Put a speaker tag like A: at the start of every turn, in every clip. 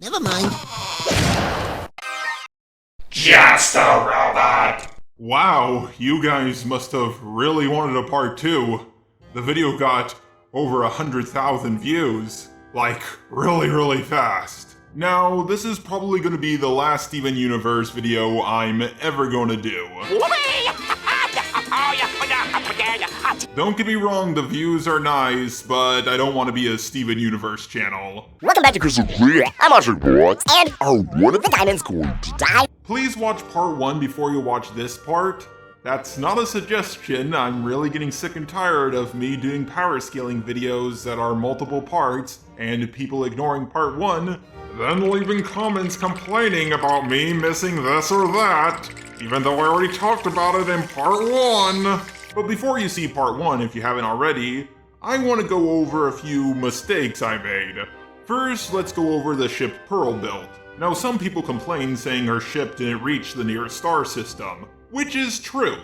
A: Never mind.
B: Just a robot!
C: Wow, you guys must have really wanted a part 2. The video got over 100,000 views. Like, really fast. Now, this is probably going to be the last Steven Universe video I'm ever going to do. Don't get me wrong, the views are nice, but I don't want to be a Steven Universe channel.
D: Welcome back to Crystal Clear. I'm Smoky Quartz, and are one of the diamonds going to die?
C: Please watch part 1 before you watch this part. That's not a suggestion. I'm really getting sick and tired of me doing power scaling videos that are multiple parts, and people ignoring part 1, then leaving comments complaining about me missing this or that, even though I already talked about it in part 1. But before you see part 1, if you haven't already, I want to go over a few mistakes I made. First, let's go over the ship Pearl built. Now, some people complain saying her ship didn't reach the nearest star system, which is true.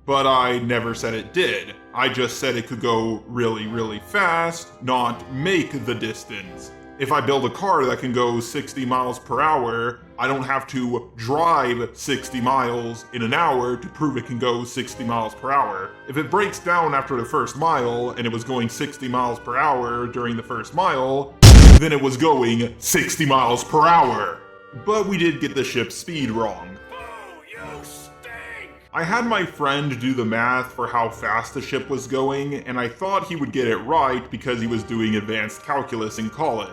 C: But I never said it did. I just said it could go really fast, not make the distance. If I build a car that can go 60 miles per hour, I don't have to drive 60 miles in an hour to prove it can go 60 miles per hour. If it breaks down after the first mile and it was going 60 miles per hour during the first mile, then it was going 60 miles per hour. But we did get the ship's speed wrong.
B: Oh, you stink!
C: I had my friend do the math for how fast the ship was going, and I thought he would get it right because he was doing advanced calculus in college.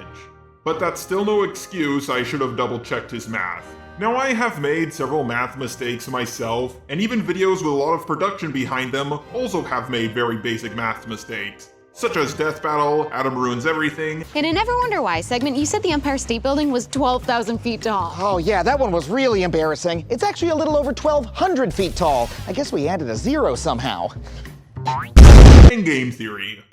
C: But that's still no excuse. I should have double-checked his math. Now, I have made several math mistakes myself, and even videos with a lot of production behind them also have made very basic math mistakes, such as Death Battle, Adam Ruins Everything.
E: In a Never Wonder Why segment, you said the Empire State Building was 12,000 feet tall.
F: Oh yeah, that one was really embarrassing. It's actually a little over 1,200 feet tall. I guess we added a zero somehow.
C: And game theory.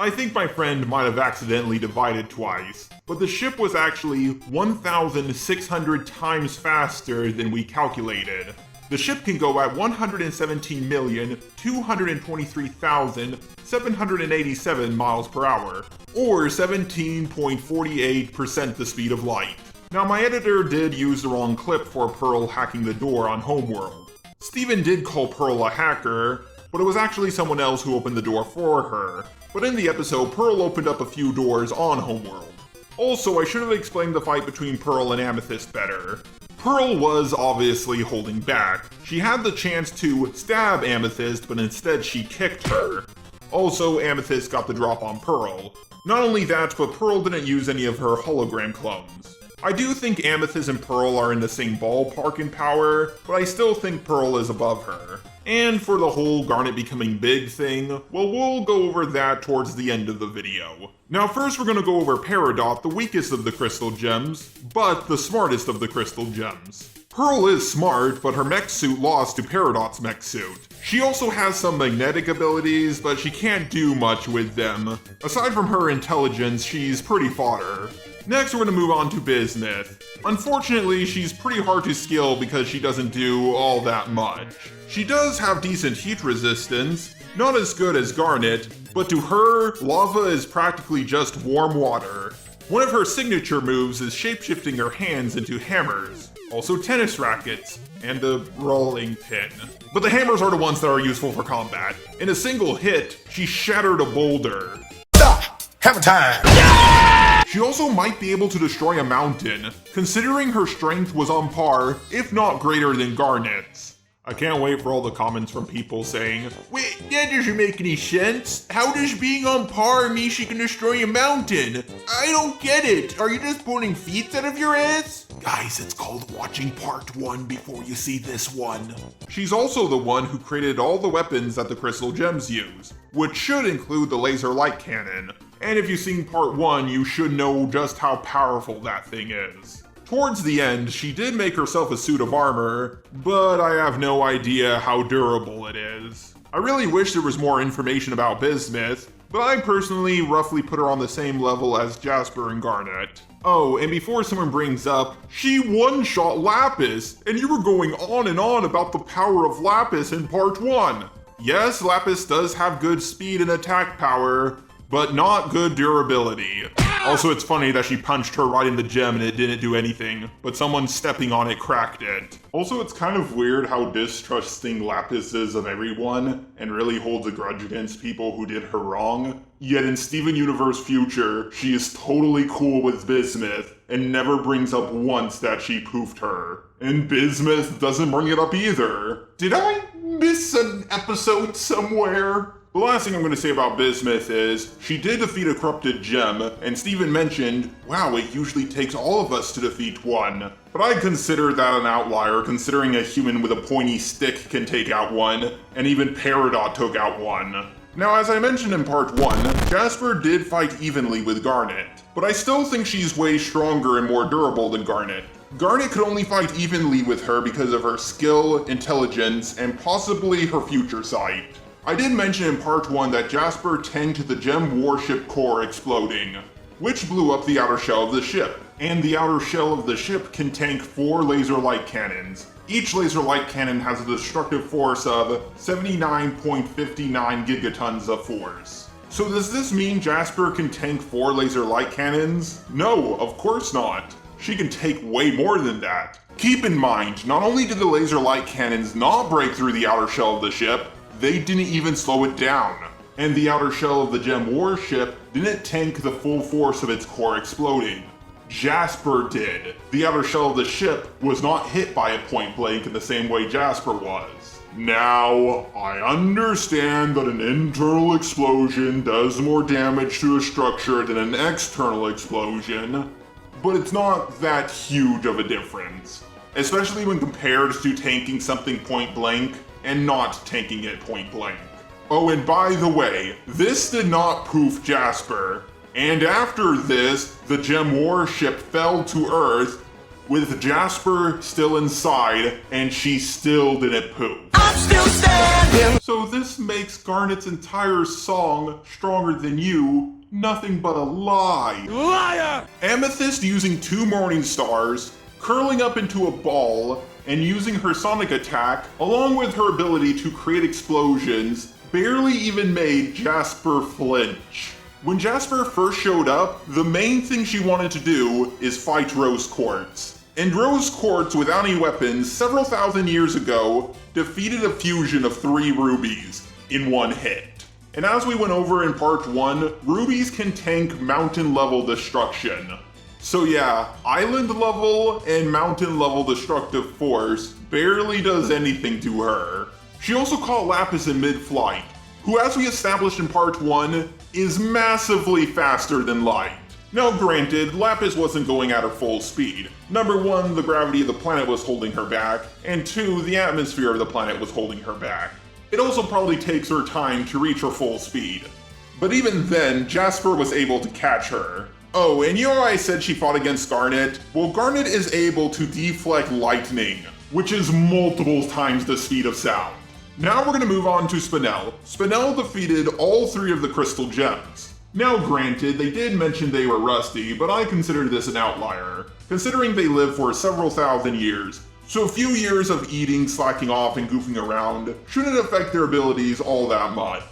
C: I think my friend might have accidentally divided twice, but the ship was actually 1,600 times faster than we calculated. The ship can go at 117,223,787 miles per hour, or 17.48% the speed of light. Now, my editor did use the wrong clip for Pearl hacking the door on Homeworld. Steven did call Pearl a hacker, but it was actually someone else who opened the door for her. But in the episode, Pearl opened up a few doors on Homeworld. Also, I should have explained the fight between Pearl and Amethyst better. Pearl was obviously holding back. She had the chance to stab Amethyst, but instead she kicked her. Also, Amethyst got the drop on Pearl. Not only that, but Pearl didn't use any of her hologram clones. I do think Amethyst and Pearl are in the same ballpark in power, but I still think Pearl is above her. And for the whole Garnet becoming big thing, well, we'll go over that towards the end of the video. Now first we're gonna go over Peridot, the weakest of the crystal gems, but the smartest of the crystal gems. Pearl is smart, but her mech suit lost to Peridot's mech suit. She also has some magnetic abilities, but she can't do much with them. Aside from her intelligence, she's pretty fodder. Next, we're going to move on to Bismuth. Unfortunately, she's pretty hard to skill because she doesn't do all that much. She does have decent heat resistance, not as good as Garnet, but to her, lava is practically just warm water. One of her signature moves is shapeshifting her hands into hammers, also tennis rackets, and a rolling pin. But the hammers are the ones that are useful for combat. In a single hit, she shattered a boulder.
B: Hammer time!
C: She also might be able to destroy a mountain, considering her strength was on par, if not greater than Garnet's. I can't wait for all the comments from people saying, "Wait, that doesn't make any sense. How does being on par mean she can destroy a mountain? I don't get it. Are you just pulling feet out of your ass?" Guys, it's called watching part 1 before you see this one. She's also the one who created all the weapons that the crystal gems use, which should include the laser light cannon. And if you've seen part 1, you should know just how powerful that thing is. Towards the end, she did make herself a suit of armor, but I have no idea how durable it is. I really wish there was more information about Bismuth, but I personally roughly put her on the same level as Jasper and Garnet. Oh, and before someone brings up, she one-shot Lapis, and you were going on and on about the power of Lapis in part 1. Yes, Lapis does have good speed and attack power, but not good durability. Also, it's funny that she punched her right in the gem and it didn't do anything, but someone stepping on it cracked it. Also, it's kind of weird how distrusting Lapis is of everyone and really holds a grudge against people who did her wrong. Yet in Steven Universe Future, she is totally cool with Bismuth and never brings up once that she poofed her. And Bismuth doesn't bring it up either. Did I miss an episode somewhere? The last thing I'm going to say about Bismuth is, she did defeat a corrupted gem, and Steven mentioned, wow, it usually takes all of us to defeat one. But I consider that an outlier, considering a human with a pointy stick can take out one, and even Peridot took out one. Now, as I mentioned in part 1, Jasper did fight evenly with Garnet, but I still think she's way stronger and more durable than Garnet. Garnet could only fight evenly with her because of her skill, intelligence, and possibly her future sight. I did mention in part 1 that Jasper tanked the gem warship core exploding, which blew up the outer shell of the ship. And the outer shell of the ship can tank 4 laser light cannons. Each laser light cannon has a destructive force of 79.59 gigatons of force. So does this mean Jasper can tank 4 laser light cannons? No, of course not. She can take way more than that. Keep in mind, not only did the laser light cannons not break through the outer shell of the ship, they didn't even slow it down. And the outer shell of the gem warship didn't tank the full force of its core exploding. Jasper did. The outer shell of the ship was not hit by it point blank in the same way Jasper was. Now, I understand that an internal explosion does more damage to a structure than an external explosion, but it's not that huge of a difference, especially when compared to tanking something point blank and not tanking it point blank. Oh, and by the way, this did not poof Jasper, and after this, the gem warship fell to Earth with Jasper still inside, and she still didn't poof. I'm still standing! So this makes Garnet's entire song, Stronger Than You, nothing but a lie. Liar! Amethyst using 2 morning stars, curling up into a ball, and using her sonic attack, along with her ability to create explosions, barely even made Jasper flinch. When Jasper first showed up, the main thing she wanted to do is fight Rose Quartz. And Rose Quartz, without any weapons, several thousand years ago, defeated a fusion of 3 rubies in one hit. And as we went over in part 1, rubies can tank mountain level destruction. So yeah, island level and mountain level destructive force barely does anything to her. She also caught Lapis in mid-flight, who, as we established in part 1, is massively faster than light. Now granted, Lapis wasn't going at her full speed. Number 1, the gravity of the planet was holding her back, and 2, the atmosphere of the planet was holding her back. It also probably takes her time to reach her full speed. But even then, Jasper was able to catch her. Oh, and you know I said she fought against Garnet? Well, Garnet is able to deflect lightning, which is multiple times the speed of sound. Now we're going to move on to Spinel. Spinel defeated all 3 of the crystal gems. Now granted, they did mention they were rusty, but I consider this an outlier, considering they lived for several thousand years. So a few years of eating, slacking off, and goofing around shouldn't affect their abilities all that much.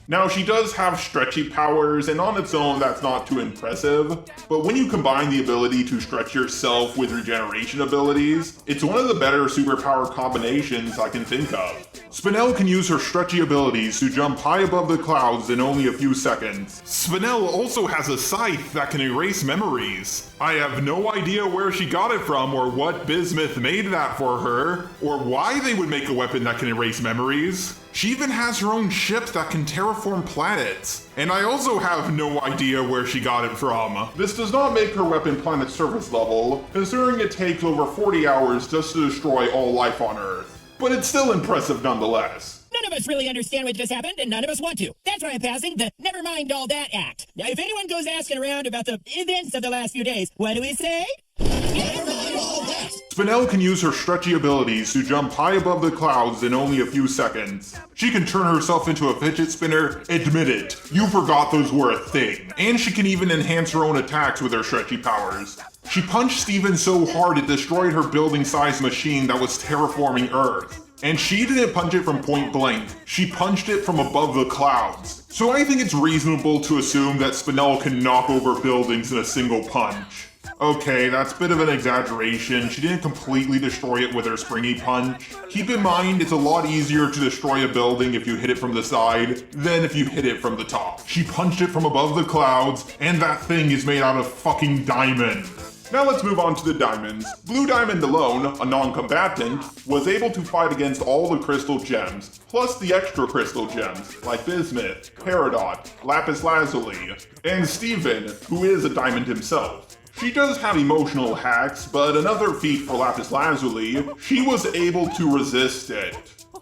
C: Now, she does have stretchy powers, and on its own, that's not too impressive, but when you combine the ability to stretch yourself with regeneration abilities, it's one of the better superpower combinations I can think of. Spinel can use her stretchy abilities to jump high above the clouds in only a few seconds. Spinel also has a scythe that can erase memories. I have no idea where she got it from, or what Bismuth made that for her, or why they would make a weapon that can erase memories. She even has her own ship that can terraform planets. And I also have no idea where she got it from. This does not make her weapon planet surface level, considering it takes over 40 hours just to destroy all life on Earth. But it's still impressive nonetheless.
A: None of us really understand what just happened, and none of us want to. That's why I'm passing the Never Mind All That Act. Now, if anyone goes asking around about the events of the last few days, what do we say? Never mind all that.
C: Spinel can use her stretchy abilities to jump high above the clouds in only a few seconds. She can turn herself into a fidget spinner. Admit it, you forgot those were a thing. And she can even enhance her own attacks with her stretchy powers. She punched Steven so hard it destroyed her building-sized machine that was terraforming Earth. And she didn't punch it from point blank, she punched it from above the clouds. So I think it's reasonable to assume that Spinel can knock over buildings in a single punch. Okay, that's a bit of an exaggeration. She didn't completely destroy it with her springy punch. Keep in mind, it's a lot easier to destroy a building if you hit it from the side than if you hit it from the top. She punched it from above the clouds, and that thing is made out of fucking diamond. Now let's move on to the diamonds. Blue Diamond alone, a non-combatant, was able to fight against all the crystal gems, plus the extra crystal gems, like Bismuth, Peridot, Lapis Lazuli, and Steven, who is a diamond himself. She does have emotional hacks, but another feat for Lapis Lazuli, she was able to resist it.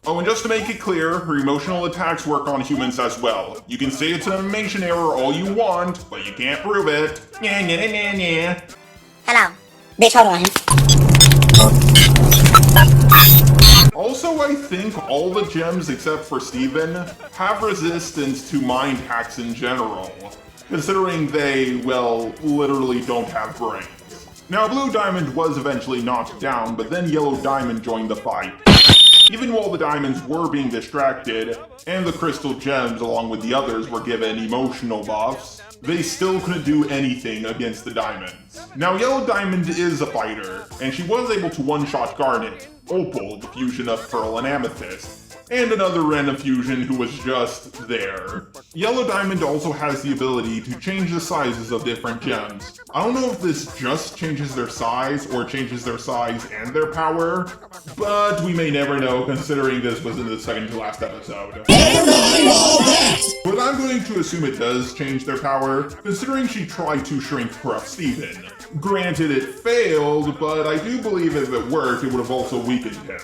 C: Oh, and just to make it clear, her emotional attacks work on humans as well. You can say it's an animation error all you want, but you can't prove it.
G: Hello, bitch, hold on.
C: Also, I think all the gems except for Steven have resistance to mind hacks in general, considering they, well, literally don't have brains. Now, Blue Diamond was eventually knocked down, but then Yellow Diamond joined the fight. Even while the diamonds were being distracted, and the crystal gems along with the others were given emotional buffs, they still couldn't do anything against the diamonds. Now, Yellow Diamond is a fighter, and she was able to one-shot Garnet, Opal, the fusion of Pearl and Amethyst, and another random fusion who was just there. Yellow Diamond also has the ability to change the sizes of different gems. I don't know if this just changes their size or changes their size and their power, but we may never know considering this was in the second to last episode. But I'm going to assume it does change their power, considering she tried to shrink Corrupt Steven. Granted, it failed, but I do believe if it worked, it would have also weakened him.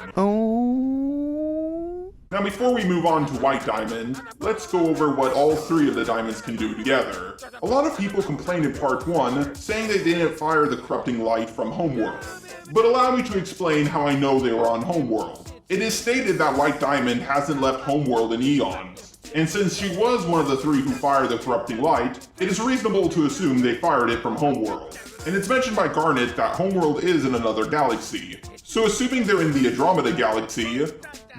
C: Now, before we move on to White Diamond, let's go over what all three of the diamonds can do together. A lot of people complained in part 1, saying they didn't fire the corrupting light from Homeworld. But allow me to explain how I know they were on Homeworld. It is stated that White Diamond hasn't left Homeworld in eons. And since she was one of the three who fired the corrupting light, it is reasonable to assume they fired it from Homeworld. And it's mentioned by Garnet that Homeworld is in another galaxy. So assuming they're in the Andromeda Galaxy,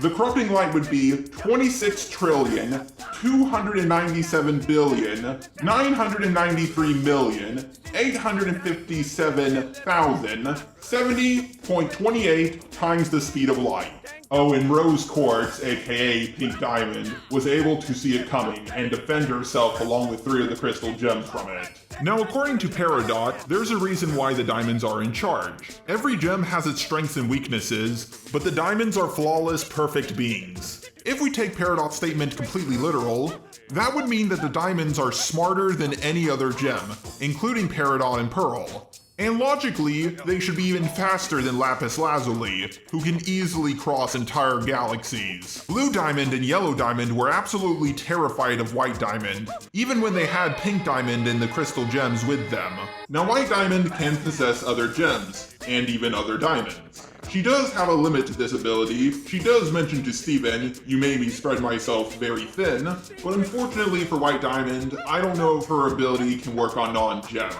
C: the corrupting light would be 26,297,857,070.28 times the speed of light. Oh, and Rose Quartz, aka Pink Diamond, was able to see it coming and defend herself along with 3 of the crystal gems from it. Now, according to Peridot, there's a reason why the diamonds are in charge. Every gem has its strengths and weaknesses, but the diamonds are flawless, perfect beings. If we take Peridot's statement completely literal, that would mean that the diamonds are smarter than any other gem, including Peridot and Pearl. And logically, they should be even faster than Lapis Lazuli, who can easily cross entire galaxies. Blue Diamond and Yellow Diamond were absolutely terrified of White Diamond, even when they had Pink Diamond and the crystal gems with them. Now, White Diamond can possess other gems, and even other diamonds. She does have a limit to this ability. She does mention to Steven, "You made me spread myself very thin," but unfortunately for White Diamond, I don't know if her ability can work on non-gems.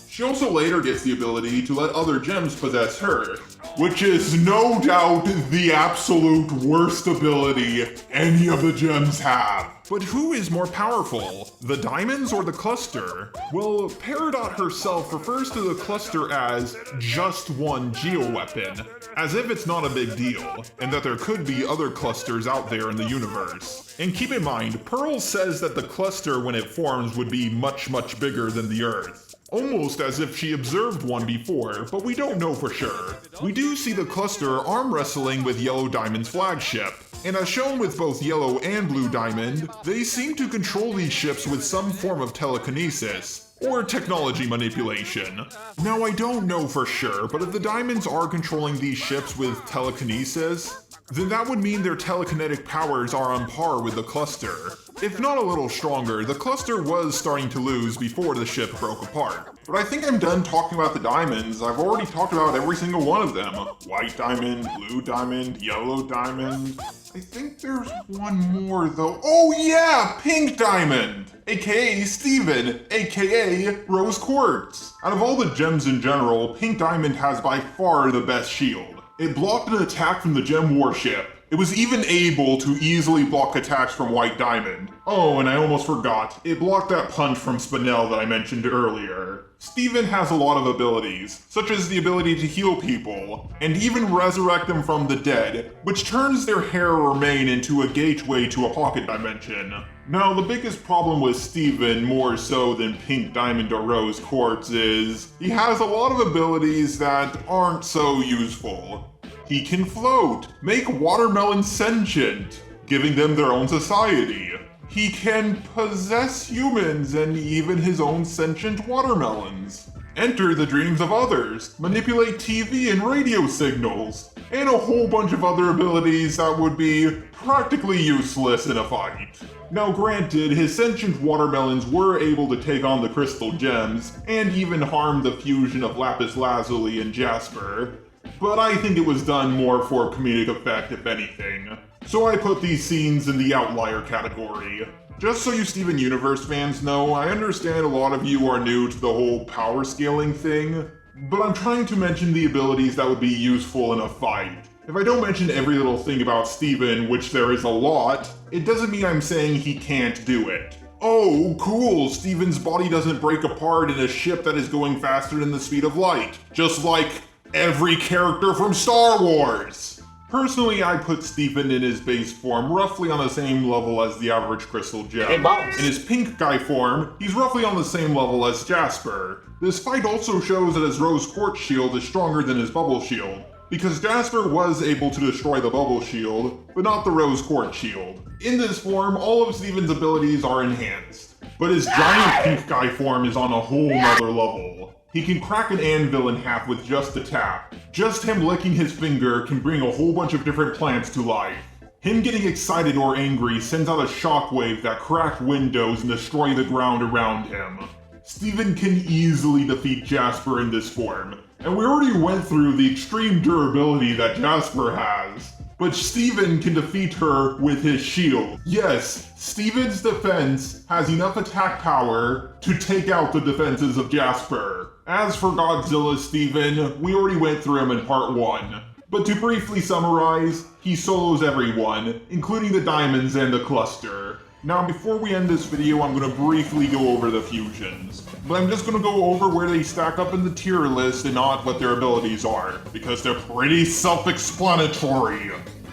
C: She also later gets the ability to let other gems possess her, which is no doubt the absolute worst ability any of the gems have. But who is more powerful, the diamonds or the cluster? Well, Peridot herself refers to the cluster as just one geoweapon, as if it's not a big deal, and that there could be other clusters out there in the universe. And keep in mind, Pearl says that the cluster when it forms would be much, much bigger than the Earth. Almost as if she observed one before, but we don't know for sure. We do see the cluster arm wrestling with Yellow Diamond's flagship, and as shown with both Yellow and Blue Diamond, they seem to control these ships with some form of telekinesis, or technology manipulation. Now, I don't know for sure, but if the diamonds are controlling these ships with telekinesis, then that would mean their telekinetic powers are on par with the cluster. If not a little stronger, the cluster was starting to lose before the ship broke apart. But I think I'm done talking about the diamonds. I've already talked about every single one of them. White diamond, blue diamond, yellow diamond. I think there's one more though. Oh yeah, pink diamond! AKA Steven, AKA Rose Quartz. Out of all the gems in general, Pink Diamond has by far the best shield. It blocked an attack from the gem warship. It was even able to easily block attacks from White Diamond. Oh, and I almost forgot, it blocked that punch from Spinel that I mentioned earlier. Steven has a lot of abilities, such as the ability to heal people, and even resurrect them from the dead, which turns their hair or mane into a gateway to a pocket dimension. Now, the biggest problem with Steven, more so than Pink Diamond or Rose Quartz, is he has a lot of abilities that aren't so useful. He can float, make watermelons sentient, giving them their own society. He can possess humans and even his own sentient watermelons. Enter the dreams of others, manipulate TV and radio signals, and a whole bunch of other abilities that would be practically useless in a fight. Now granted, his sentient watermelons were able to take on the crystal gems, and even harm the fusion of lapis lazuli and jasper, but I think it was done more for comedic effect if anything. So I put these scenes in the outlier category. Just so you Steven Universe fans know, I understand a lot of you are new to the whole power scaling thing, but I'm trying to mention the abilities that would be useful in a fight. If I don't mention every little thing about Steven, which there is a lot, it doesn't mean I'm saying he can't do it. Oh, cool, Steven's body doesn't break apart in a ship that is going faster than the speed of light, just like every character from Star Wars! Personally, I put Steven in his base form roughly on the same level as the average crystal gem. In his pink guy form, he's roughly on the same level as Jasper. This fight also shows that his Rose Quartz shield is stronger than his bubble shield, because Jasper was able to destroy the bubble shield, but not the Rose Quartz shield. In this form, all of Steven's abilities are enhanced, but his giant pink guy form is on a whole nother level. He can crack an anvil in half with just a tap. Just him licking his finger can bring a whole bunch of different plants to life. Him getting excited or angry sends out a shockwave that cracks windows and destroy the ground around him. Steven can easily defeat Jasper in this form, and we already went through the extreme durability that Jasper has. But Steven can defeat her with his shield. Yes, Steven's defense has enough attack power to take out the defenses of Jasper. As for Godzilla's Steven, we already went through him in part 1. But to briefly summarize, he solos everyone, including the diamonds and the cluster. Now before we end this video, I'm going to briefly go over the fusions. But I'm just going to go over where they stack up in the tier list and not what their abilities are, because they're pretty self-explanatory.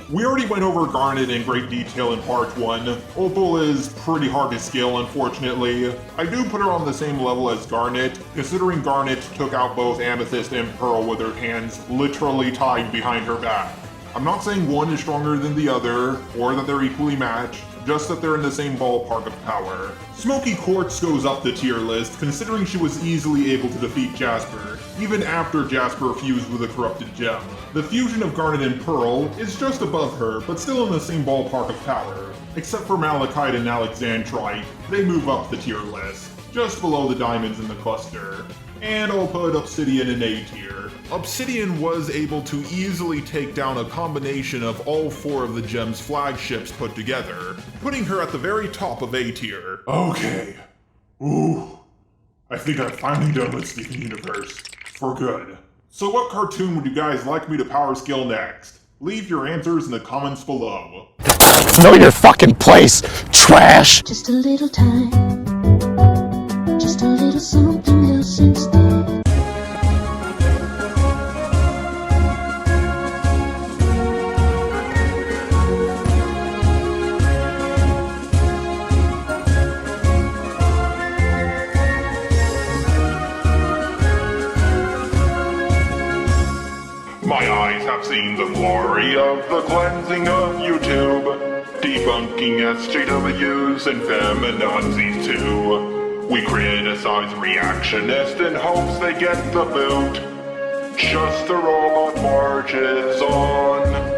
C: We already went over Garnet in great detail in part 1. Opal is pretty hard to scale, unfortunately. I do put her on the same level as Garnet, considering Garnet took out both Amethyst and Pearl with her hands literally tied behind her back. I'm not saying one is stronger than the other, or that they're equally matched, just that they're in the same ballpark of power. Smoky Quartz goes up the tier list, considering she was easily able to defeat Jasper, even after Jasper fused with a corrupted gem. The fusion of Garnet and Pearl is just above her, but still in the same ballpark of power. Except for Malachite and Alexandrite, they move up the tier list, just below the diamonds in the cluster. And I'll put Obsidian in A tier. Obsidian was able to easily take down a combination of all 4 of the gem's flagships put together, putting her at the very top of A tier. Okay. Ooh. I think I'm finally done with Steven Universe. For good. So what cartoon would you guys like me to power scale next? Leave your answers in the comments below.
D: Know your fucking place, trash!
G: Just a little time, just a little something else instead.
C: My eyes have seen the glory of the cleansing of YouTube, debunking SJWs and feminazis too. We criticize reactionists in hopes they get the boot. Just the robot marches on.